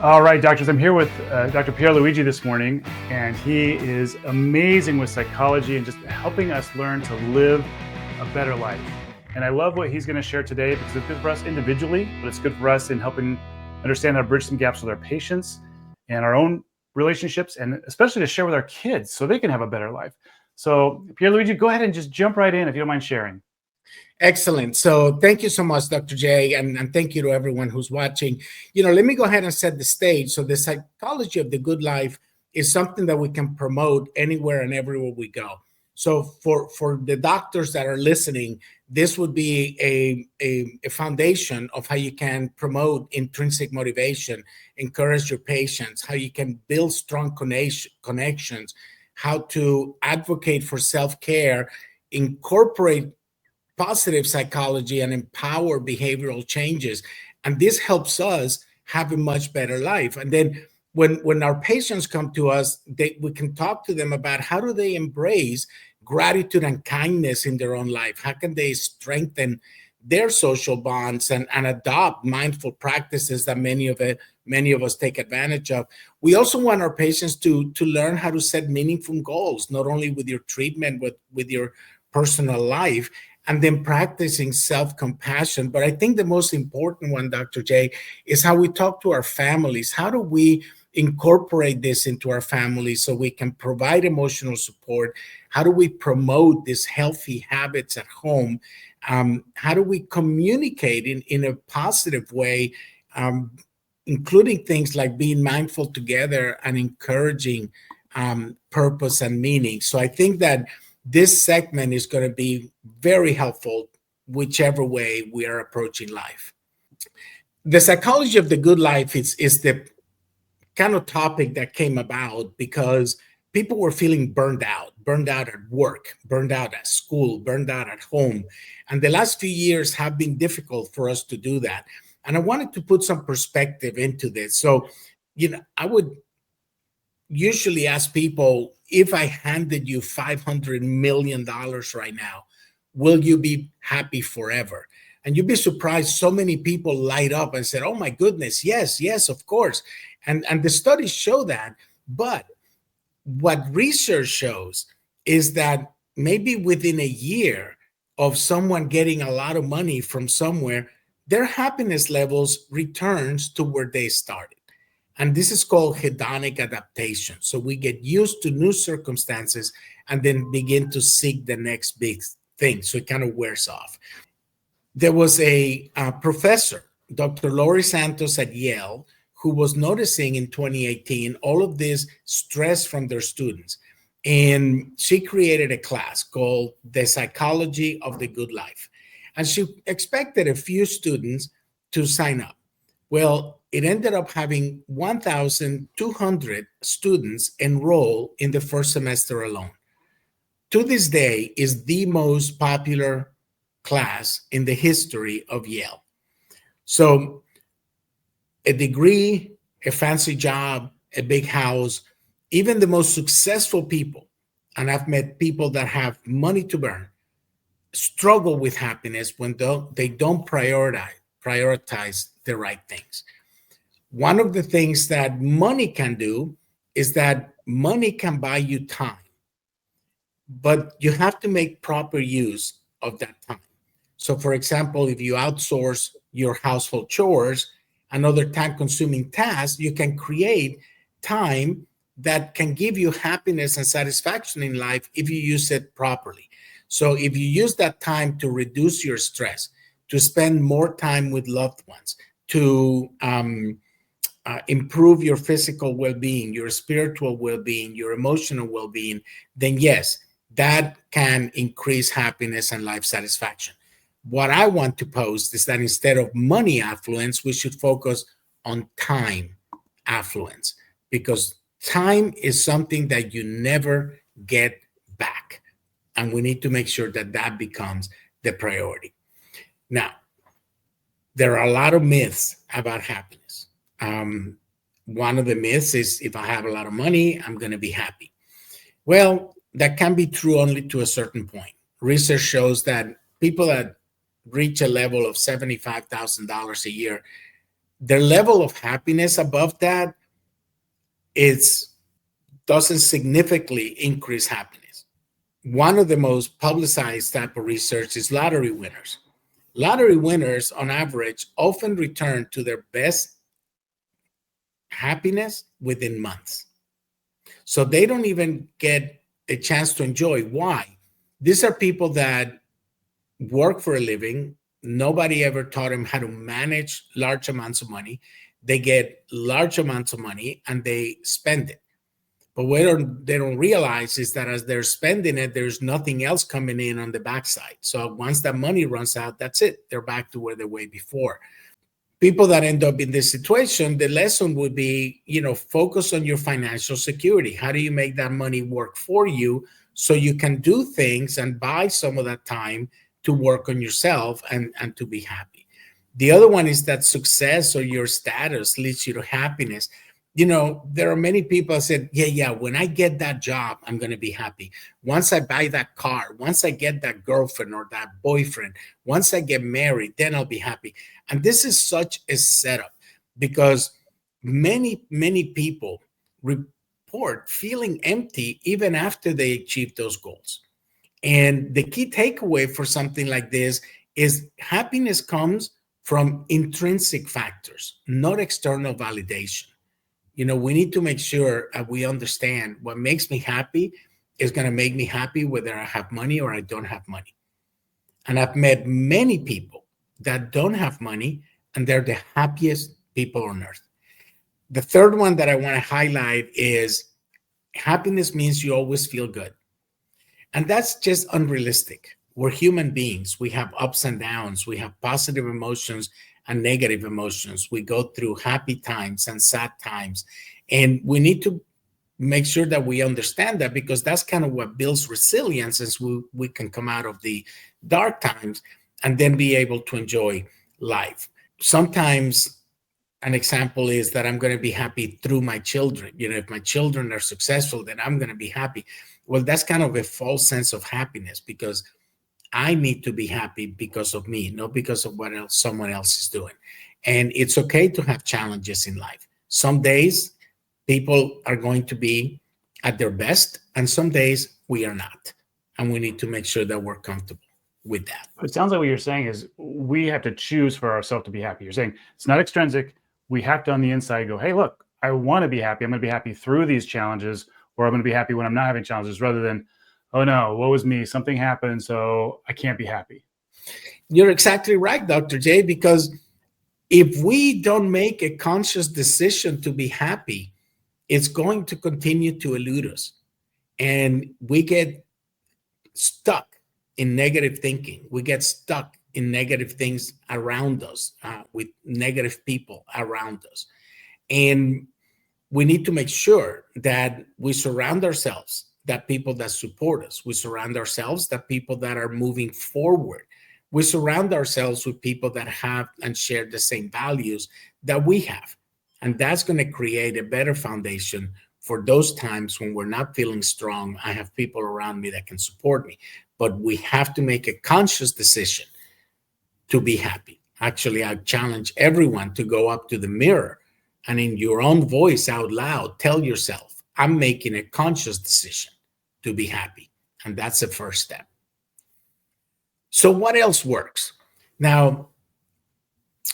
All right, doctors, I'm here with Dr. PierLuigi this morning, and he is amazing with psychology and just helping us learn to live a better life. And I love what he's going to share today because it's good for us individually, but it's good for us in helping understand how to bridge some gaps with our patients and our own relationships, and especially to share with our kids so they can have a better life. So PierLuigi, go ahead and just jump right in if you don't mind sharing. Excellent. So thank you so much, Dr. J, and thank you to everyone who's watching. Let me go ahead and set the stage. So the psychology of the good life is something that we can promote anywhere and everywhere we go. So for the doctors that are listening, this would be a foundation of how you can promote intrinsic motivation, encourage your patients, how you can build strong connections, how to advocate for self-care, incorporate positive psychology, and empower behavioral changes. And this helps us have a much better life. And then when our patients come to us, we can talk to them about how do they embrace gratitude and kindness in their own life? How can they strengthen their social bonds and adopt mindful practices that many of us take advantage of? We also want our patients to learn how to set meaningful goals, not only with your treatment, but with your personal life, and then practicing self-compassion. But I think the most important one, Dr. J, is how we talk to our families. How do we incorporate this into our families so we can provide emotional support? How do we promote these healthy habits at home? How do we communicate in a positive way, including things like being mindful together and encouraging purpose and meaning? So I think that this segment is going to be very helpful whichever way we are approaching life. The psychology of the good life is the kind of topic that came about because people were feeling burned out at work, burned out at school, burned out at home. And the last few years have been difficult for us to do that. And I wanted to put some perspective into this. So, I would usually ask people, if I handed you $500 million right now, will you be happy forever? And you'd be surprised so many people light up and said, oh my goodness, yes, of course. And the studies show that. But what research shows is that maybe within a year of someone getting a lot of money from somewhere, their happiness levels returns to where they started. And this is called hedonic adaptation. So we get used to new circumstances and then begin to seek the next big thing. So it kind of wears off. There was a professor, Dr. Laurie Santos at Yale, who was noticing in 2018 all of this stress from their students. And she created a class called The Psychology of the Good Life. And she expected a few students to sign up. Well, it ended up having 1,200 students enroll in the first semester alone. To this day, is the most popular class in the history of Yale. So a degree, a fancy job, a big house, even the most successful people, and I've met people that have money to burn, struggle with happiness when they don't prioritize the right things. One of the things that money can do is that money can buy you time, but you have to make proper use of that time. So for example, if you outsource your household chores and other time-consuming tasks, you can create time that can give you happiness and satisfaction in life if you use it properly. So if you use that time to reduce your stress, to spend more time with loved ones, to improve your physical well-being, your spiritual well-being, your emotional well-being, then yes, that can increase happiness and life satisfaction. What I want to post is that instead of money affluence, we should focus on time affluence, because time is something that you never get back. And we need to make sure that that becomes the priority. Now, there are a lot of myths about happiness. One of the myths is if I have a lot of money, I'm going to be happy. Well, that can be true only to a certain point. Research shows that people that reach a level of $75,000 a year, Their level of happiness above that doesn't significantly increase happiness. One of the most publicized type of research is lottery winners. Lottery winners, on average, often return to their best happiness within months. So they don't even get a chance to enjoy. Why? These are people that work for a living. Nobody ever taught them how to manage large amounts of money. They get large amounts of money and they spend it. But what they don't realize is that as they're spending it, there's nothing else coming in on the backside. So once that money runs out, that's it. They're back to where they were before. People that end up in this situation, the lesson would be, focus on your financial security. How do you make that money work for you so you can do things and buy some of that time to work on yourself and to be happy? The other one is that success or your status leads you to happiness. There are many people that said, yeah, when I get that job, I'm going to be happy. Once I buy that car, once I get that girlfriend or that boyfriend, once I get married, then I'll be happy. And this is such a setup because many, many people report feeling empty even after they achieve those goals. And the key takeaway for something like this is happiness comes from intrinsic factors, not external validation. We need to make sure we understand what makes me happy is going to make me happy whether I have money or I don't have money. And I've met many people that don't have money, and they're the happiest people on earth. The third one that I want to highlight is happiness means you always feel good. And that's just unrealistic. We're human beings. We have ups and downs. We have positive emotions and negative emotions. We go through happy times and sad times. And we need to make sure that we understand that, because that's kind of what builds resilience as we can come out of the dark times and then be able to enjoy life. Sometimes an example is that I'm going to be happy through my children. If my children are successful, then I'm going to be happy. Well, that's kind of a false sense of happiness, because I need to be happy because of me, not because of what else someone else is doing. And it's okay to have challenges in life. Some days people are going to be at their best, and some days we are not. And we need to make sure that we're comfortable with that. It sounds like what you're saying is we have to choose for ourselves to be happy. You're saying it's not extrinsic. We have to, on the inside, go, hey, look, I want to be happy. I'm going to be happy through these challenges, or I'm going to be happy when I'm not having challenges, rather than, oh no, woe is me, something happened, so I can't be happy. You're exactly right, Dr. J, because if we don't make a conscious decision to be happy, it's going to continue to elude us. And we get stuck in negative thinking. We get stuck in negative things around us, with negative people around us. And we need to make sure that we surround ourselves that people that support us. We surround ourselves that people that are moving forward. We surround ourselves with people that have and share the same values that we have. And that's going to create a better foundation for those times when we're not feeling strong. I have people around me that can support me. But we have to make a conscious decision to be happy. Actually, I challenge everyone to go up to the mirror and in your own voice out loud, tell yourself, I'm making a conscious decision to be happy. And that's the first step. So what else works? Now,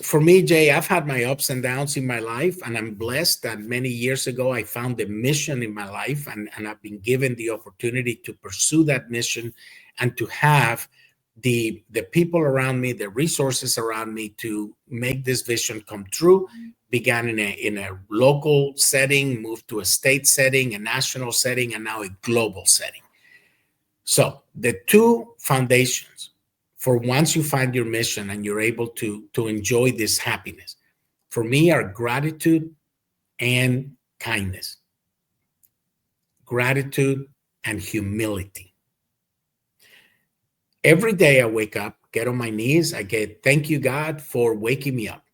for me, Jay, I've had my ups and downs in my life, and I'm blessed that many years ago, I found a mission in my life, and I've been given the opportunity to pursue that mission and to have the people around me, the resources around me to make this vision come true. Began in a local setting, moved to a state setting, a national setting, and now a global setting. So the two foundations for once you find your mission and you're able to enjoy this happiness, for me, are gratitude and kindness. Gratitude and humility. Every day I wake up, get on my knees, I get, thank you, God, for waking me up.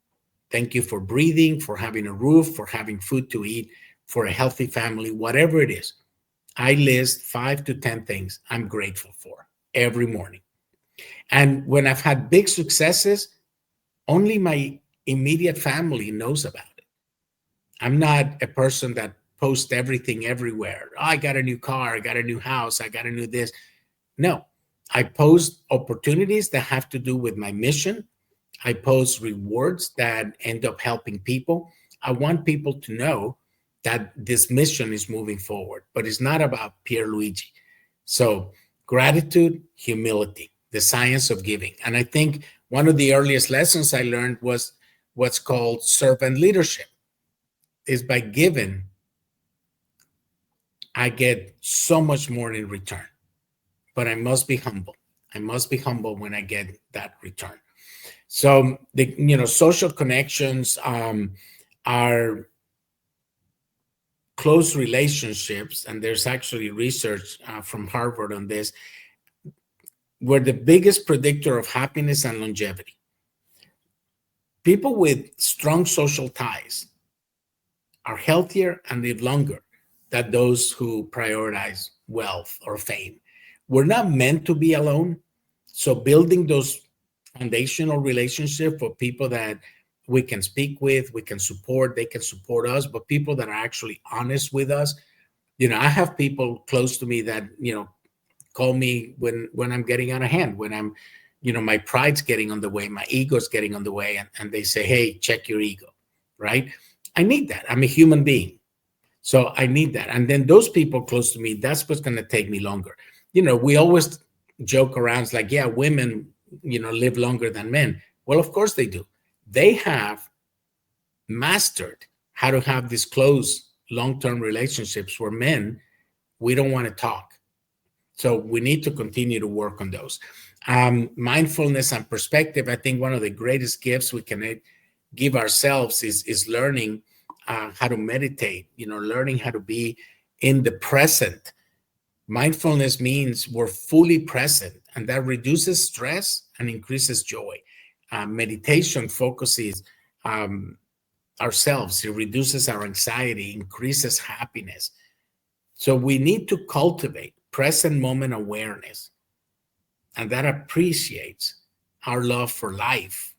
Thank you for breathing, for having a roof, for having food to eat, for a healthy family, whatever it is. I list 5 to 10 things I'm grateful for every morning. And when I've had big successes, only my immediate family knows about it. I'm not a person that posts everything everywhere. Oh, I got a new car, I got a new house, I got a new this. No, I post opportunities that have to do with my mission. I post rewards that end up helping people. I want people to know that this mission is moving forward, but it's not about PierLuigi. So gratitude, humility, the science of giving. And I think one of the earliest lessons I learned was what's called servant leadership. Is by giving, I get so much more in return, but I must be humble. I must be humble when I get that return. So the social connections are close relationships, and there's actually research from Harvard on this, were the biggest predictor of happiness and longevity. People with strong social ties are healthier and live longer than those who prioritize wealth or fame. We're not meant to be alone. So building those foundational relationships for people that we can speak with, we can support, they can support us, but people that are actually honest with us. I have people close to me that, call me when I'm getting out of hand, when I'm, my pride's getting on the way, my ego's getting on the way, and they say, hey, check your ego, right? I need that. I'm a human being. So I need that. And then those people close to me, that's what's going to take me longer. We always joke around, it's like, yeah, women, live longer than men. Well, of course they do. They have mastered how to have these close long-term relationships where men, we don't want to talk. So we need to continue to work on those. Mindfulness and perspective, I think one of the greatest gifts we can give ourselves is learning how to meditate, learning how to be in the present. Mindfulness means we're fully present, and that reduces stress and increases joy. Meditation focuses ourselves. It reduces our anxiety, increases happiness. So we need to cultivate present moment awareness, and that appreciates our love for life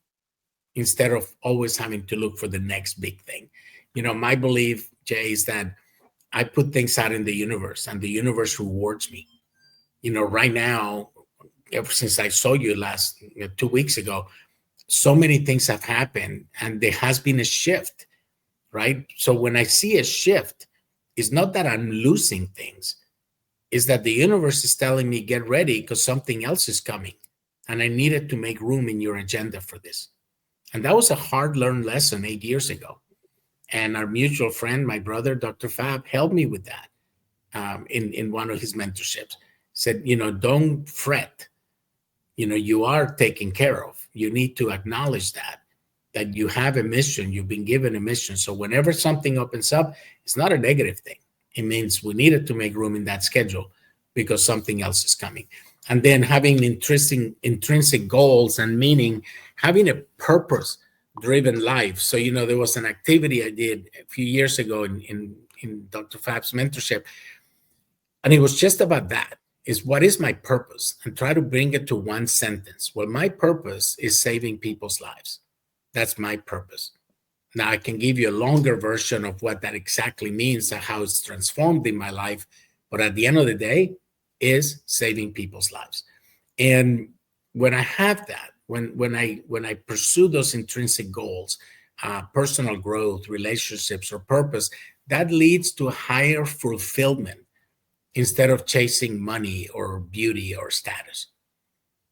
instead of always having to look for the next big thing. My belief, Jay, is that I put things out in the universe and the universe rewards me. Right now, ever since I saw you 2 weeks ago, so many things have happened and there has been a shift, right? So when I see a shift, it's not that I'm losing things, it's that the universe is telling me, get ready because something else is coming. And I needed to make room in your agenda for this. And that was a hard-learned lesson 8 years ago. And our mutual friend, my brother, Dr. Fab, helped me with that in one of his mentorships. Said, don't fret. You are taken care of. You need to acknowledge that you have a mission. You've been given a mission. So whenever something opens up, it's not a negative thing. It means we needed to make room in that schedule because something else is coming. And then having intrinsic goals and meaning, having a purpose-driven life. So, there was an activity I did a few years ago in Dr. Fab's mentorship, and it was just about that. Is what is my purpose? And try to bring it to one sentence. Well, my purpose is saving people's lives. That's my purpose. Now, I can give you a longer version of what that exactly means and how it's transformed in my life. But at the end of the day, is saving people's lives. And when I have that, when I pursue those intrinsic goals, personal growth, relationships, or purpose, that leads to higher fulfillment instead of chasing money or beauty or status.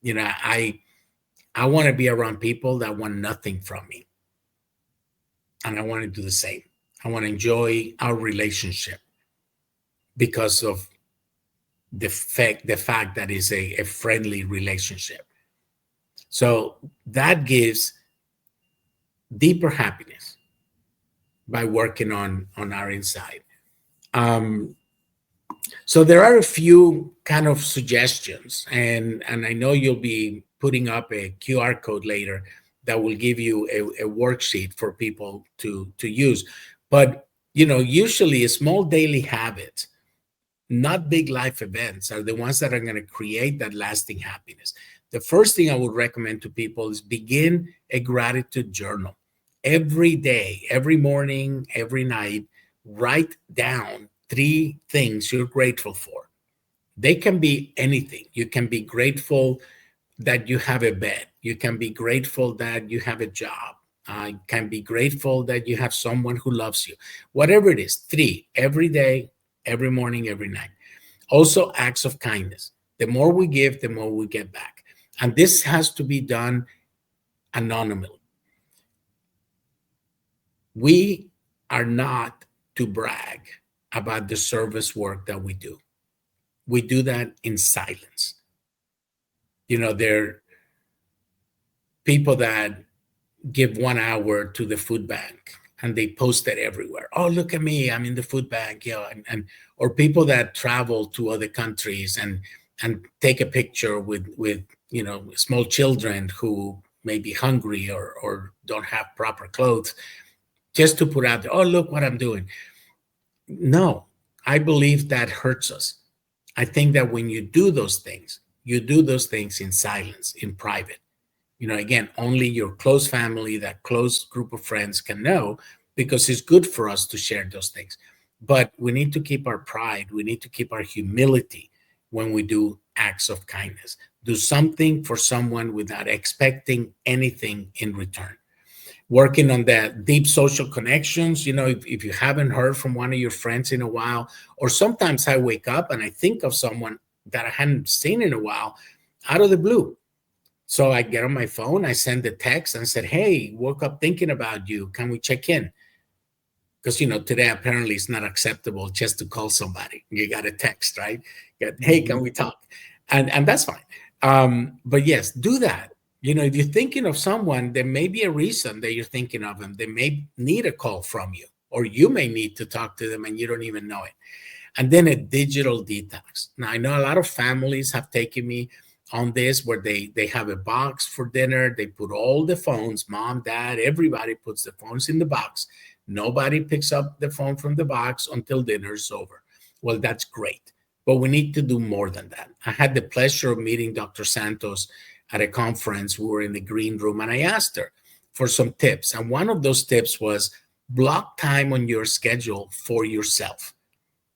I want to be around people that want nothing from me. And I want to do the same. I want to enjoy our relationship because of the fact that it's a friendly relationship. So that gives deeper happiness by working on our inside. So there are a few kind of suggestions, and I know you'll be putting up a QR code later that will give you a worksheet for people to use. But, usually a small daily habits, not big life events, are the ones that are going to create that lasting happiness. The first thing I would recommend to people is begin a gratitude journal. every day, every morning, every night, write down 3 things you're grateful for. They can be anything. You can be grateful that you have a bed. You can be grateful that you have a job. You can be grateful that you have someone who loves you. Whatever it is, 3 every day, every morning, every night. Also, acts of kindness. The more we give, the more we get back. And this has to be done anonymously. We are not to brag about the service work that we do. We do that in silence. There are people that give 1 hour to the food bank and they post it everywhere. Oh, look at me, I'm in the food bank, and or people that travel to other countries and take a picture with small children who may be hungry or don't have proper clothes, just to put out there, oh, look what I'm doing. No, I believe that hurts us. I think that when you do those things in silence, in private. Again, only your close family, that close group of friends can know, because it's good for us to share those things. But we need to keep our pride. We need to keep our humility when we do acts of kindness. Do something for someone without expecting anything in return. Working on that deep social connections. If you haven't heard from one of your friends in a while, or sometimes I wake up and I think of someone that I hadn't seen in a while out of the blue. So I get on my phone, I send a text and said, hey, woke up thinking about you. Can we check in? Because, today apparently it's not acceptable just to call somebody. You got a text, right? Hey, can we talk? And that's fine. But yes, do that. If you're thinking of someone, there may be a reason that you're thinking of them. They may need a call from you, or you may need to talk to them and you don't even know it. And then a digital detox. Now, I know a lot of families have taken me on this, where they have a box for dinner. They put all the phones, mom, dad, everybody puts the phones in the box. Nobody picks up the phone from the box until dinner's over. Well, that's great, but we need to do more than that. I had the pleasure of meeting Dr. Santos at a conference. We were in the green room and I asked her for some tips. And one of those tips was block time on your schedule for yourself.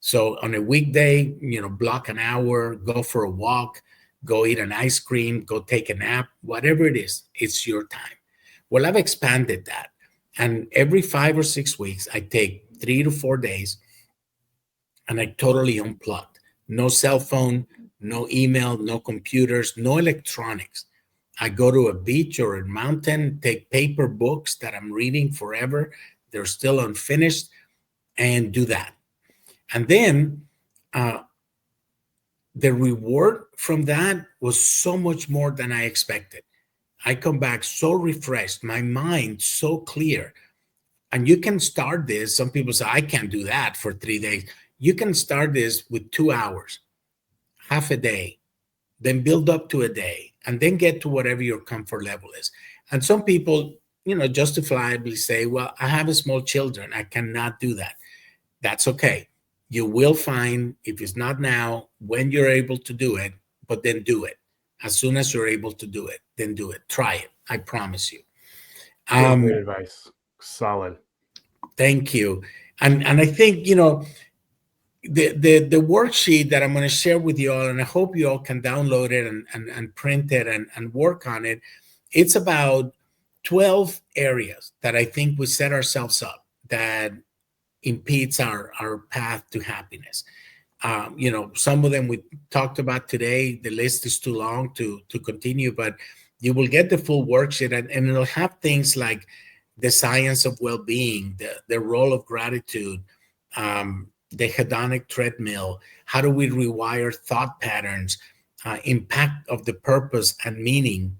So on a weekday, block an hour, go for a walk, go eat an ice cream, go take a nap, whatever it is, it's your time. Well, I've expanded that. And every 5 or 6 weeks, I take 3 to 4 days and I totally unplugged. No cell phone, no email, no computers, no electronics. I go to a beach or a mountain, take paper books that I'm reading forever. They're still unfinished, and do that. And then the reward from that was so much more than I expected. I come back so refreshed, my mind so clear. And you can start this. Some people say, I can't do that for 3 days. You can start this with 2 hours, half a day, then build up to a day, and then get to whatever your comfort level is. And some people, justifiably say, well, I have small children, I cannot do that. That's okay. You will find, if it's not now, when you're able to do it, but then do it. As soon as you're able to do it, then do it. Try it. I promise you. Great advice. Solid. Thank you. And I think, the worksheet that I'm going to share with you all, and I hope you all can download it and print it and work on it. It's about 12 areas that I think we set ourselves up that impedes our path to happiness. Some of them we talked about today. The list is too long to continue, but you will get the full worksheet, and it'll have things like the science of well-being, the role of gratitude, the hedonic treadmill, how do we rewire thought patterns, impact of the purpose and meaning,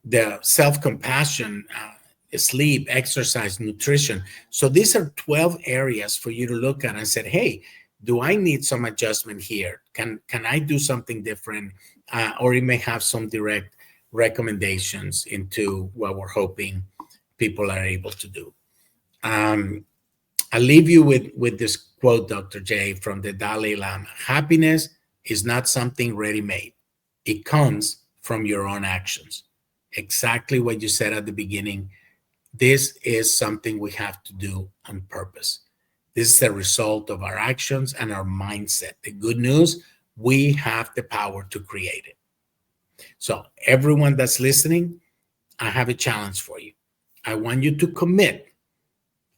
the self-compassion, sleep, exercise, nutrition. So these are 12 areas for you to look at and say, hey, do I need some adjustment here? Can I do something different? Or it may have some direct recommendations into what we're hoping people are able to do. I'll leave you with this quote, Dr. J, from the Dalai Lama. Happiness is not something ready-made. It comes from your own actions. Exactly what you said at the beginning. This is something we have to do on purpose. This is a result of our actions and our mindset. The good news, we have the power to create it. So everyone that's listening, I have a challenge for you. I want you to commit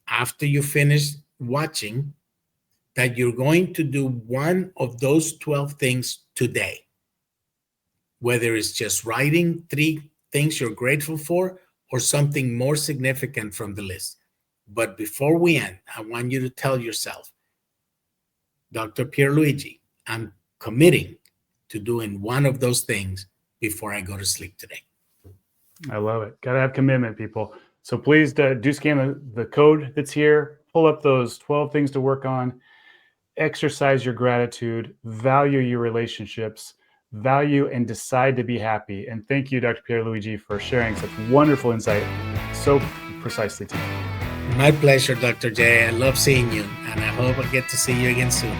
after you finish watching that you're going to do one of those 12 things today. Whether it's just writing 3 things you're grateful for or something more significant from the list. But before we end, I want you to tell yourself, Dr. PierLuigi, I'm committing to doing one of those things before I go to sleep today. I love it. Got to have commitment, people. So please do scan the code that's here. Pull up those 12 things to work on. Exercise your gratitude. Value your relationships. Value and decide to be happy. And thank you, Dr. PierLuigi, for sharing such wonderful insight so precisely today. My pleasure, Dr. J. I love seeing you, and I hope I get to see you again soon.